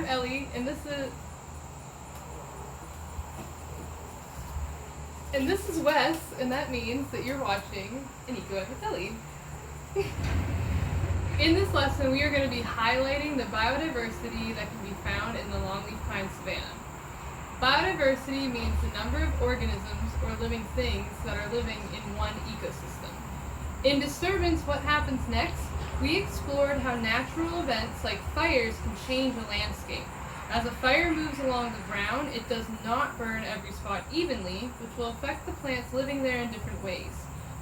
I'm Ellie, and this is Wes, and that means that you're watching an Eco Ed with Ellie. In this lesson, we are going to be highlighting the biodiversity that can be found in the longleaf pine savanna. Biodiversity means the number of organisms or living things that are living in one ecosystem. In Disturbance, What Happens Next, we explored how natural events like fires can change a landscape. As a fire moves along the ground, it does not burn every spot evenly, which will affect the plants living there in different ways.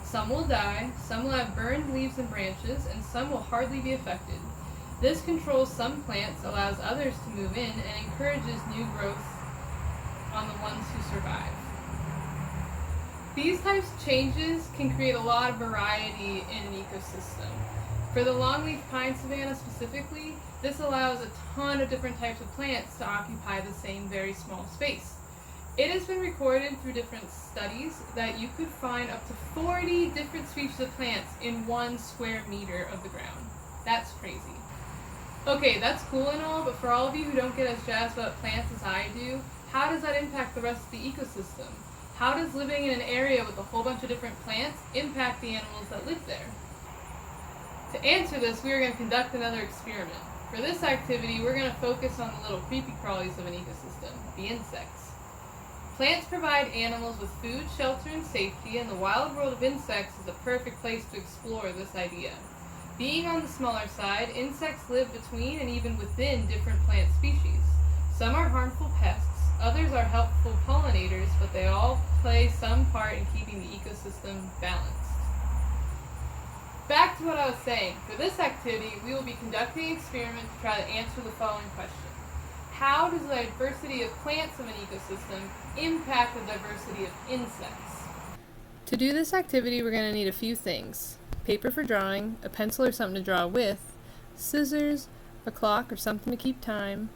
Some will die, some will have burned leaves and branches, and some will hardly be affected. This controls some plants, allows others to move in, and encourages new growth on the ones who survive. These types of changes can create a lot of variety in an ecosystem. For the longleaf pine savanna specifically, this allows a ton of different types of plants to occupy the same very small space. It has been recorded through different studies that you could find up to 40 different species of plants in 1 square meter of the ground. That's crazy. Okay, that's cool and all, but for all of you who don't get as jazzed about plants as I do, how does that impact the rest of the ecosystem? How does living in an area with a whole bunch of different plants impact the animals that live there? To answer this, we are going to conduct another experiment. For this activity, we're going to focus on the little creepy crawlies of an ecosystem, the insects. Plants provide animals with food, shelter, and safety, and the wild world of insects is a perfect place to explore this idea. Being on the smaller side, insects live between and even within different plant species. Some are harmful pests, others are helpful pollinators, but they all play some part in keeping the ecosystem balanced. Back to what I was saying. For this activity, we will be conducting an experiment to try to answer the following question. How does the diversity of plants of an ecosystem impact the diversity of insects? To do this activity, we're going to need a few things. Paper for drawing, a pencil or something to draw with, scissors, a clock or something to keep time,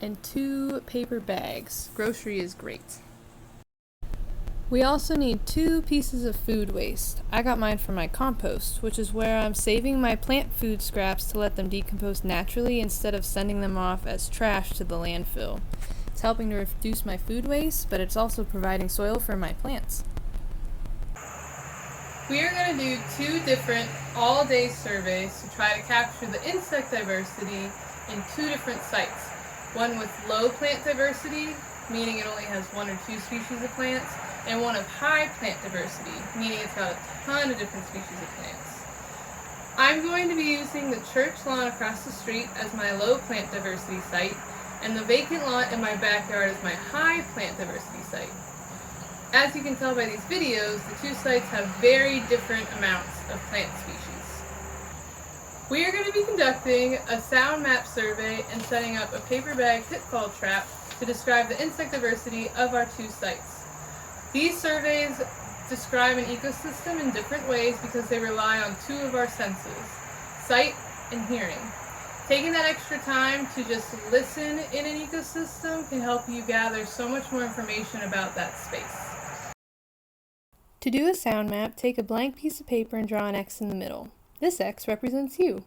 and 2 paper bags. Grocery is great. We also need 2 pieces of food waste. I got mine from my compost, which is where I'm saving my plant food scraps to let them decompose naturally instead of sending them off as trash to the landfill. It's helping to reduce my food waste, but it's also providing soil for my plants. We are going to do 2 different all-day surveys to try to capture the insect diversity in 2 different sites. One with low plant diversity, meaning it only has 1 or 2 species of plants, and one of high plant diversity, meaning it's got a ton of different species of plants. I'm going to be using the church lawn across the street as my low plant diversity site, and the vacant lot in my backyard as my high plant diversity site. As you can tell by these videos, the 2 sites have very different amounts of plant species. We are going to be conducting a sound map survey and setting up a paper bag pitfall trap to describe the insect diversity of our 2 sites. These surveys describe an ecosystem in different ways because they rely on 2 of our senses, sight and hearing. Taking that extra time to just listen in an ecosystem can help you gather so much more information about that space. To do a sound map, take a blank piece of paper and draw an X in the middle. This X represents you.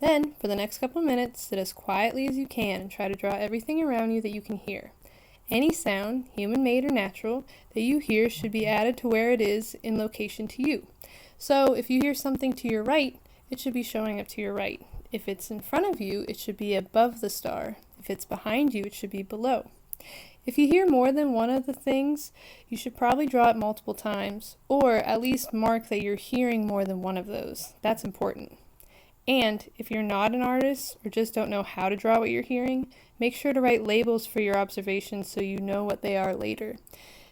Then, for the next couple of minutes, sit as quietly as you can and try to draw everything around you that you can hear. Any sound, human-made or natural, that you hear should be added to where it is in location to you. So, if you hear something to your right, it should be showing up to your right. If it's in front of you, it should be above the star. If it's behind you, it should be below. If you hear more than one of the things, you should probably draw it multiple times, or at least mark that you're hearing more than one of those. That's important. And if you're not an artist or just don't know how to draw what you're hearing, make sure to write labels for your observations so you know what they are later.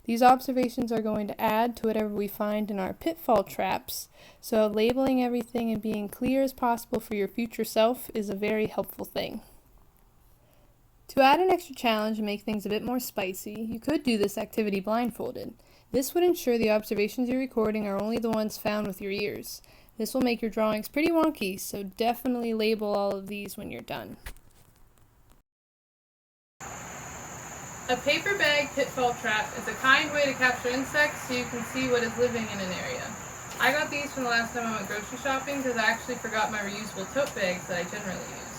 These observations are going to add to whatever we find in our pitfall traps, so labeling everything and being clear as possible for your future self is a very helpful thing. To add an extra challenge and make things a bit more spicy, you could do this activity blindfolded. This would ensure the observations you're recording are only the ones found with your ears. This will make your drawings pretty wonky, so definitely label all of these when you're done. A paper bag pitfall trap is a kind way to capture insects so you can see what is living in an area. I got these from the last time I went grocery shopping because I actually forgot my reusable tote bags that I generally use.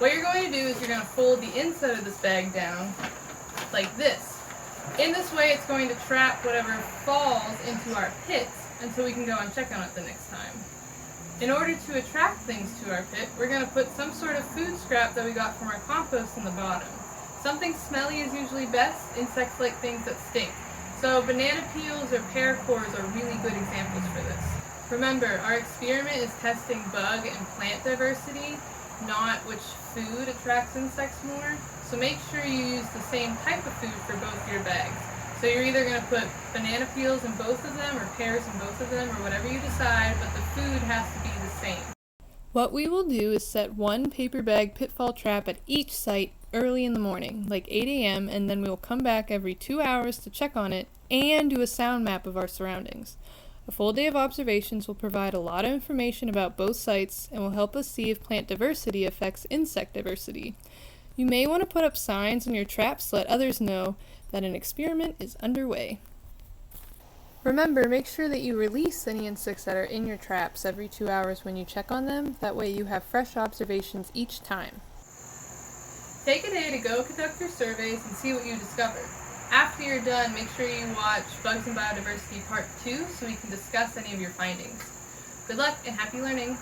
What you're going to do is you're going to fold the inside of this bag down like this. In this way, it's going to trap whatever falls into our pits until we can go and check on it the next time. In order to attract things to our pit, we're going to put some sort of food scrap that we got from our compost in the bottom. Something smelly is usually best. Insects like things that stink. So banana peels or pear cores are really good examples for this. Remember, our experiment is testing bug and plant diversity, not which food attracts insects more. So make sure you use the same type of food for both your bags. So you're either going to put banana peels in both of them or pears in both of them or whatever you decide, but the food has to be the same. What we will do is set one paper bag pitfall trap at each site early in the morning, like 8 a.m., and then we will come back every 2 hours to check on it and do a sound map of our surroundings. A full day of observations will provide a lot of information about both sites and will help us see if plant diversity affects insect diversity. You may want to put up signs on your traps to let others know that an experiment is underway. Remember, make sure that you release any insects that are in your traps every 2 hours when you check on them. That way you have fresh observations each time. Take a day to go conduct your surveys and see what you discovered. After you're done, make sure you watch Bugs and Biodiversity Part 2 so we can discuss any of your findings. Good luck and happy learning!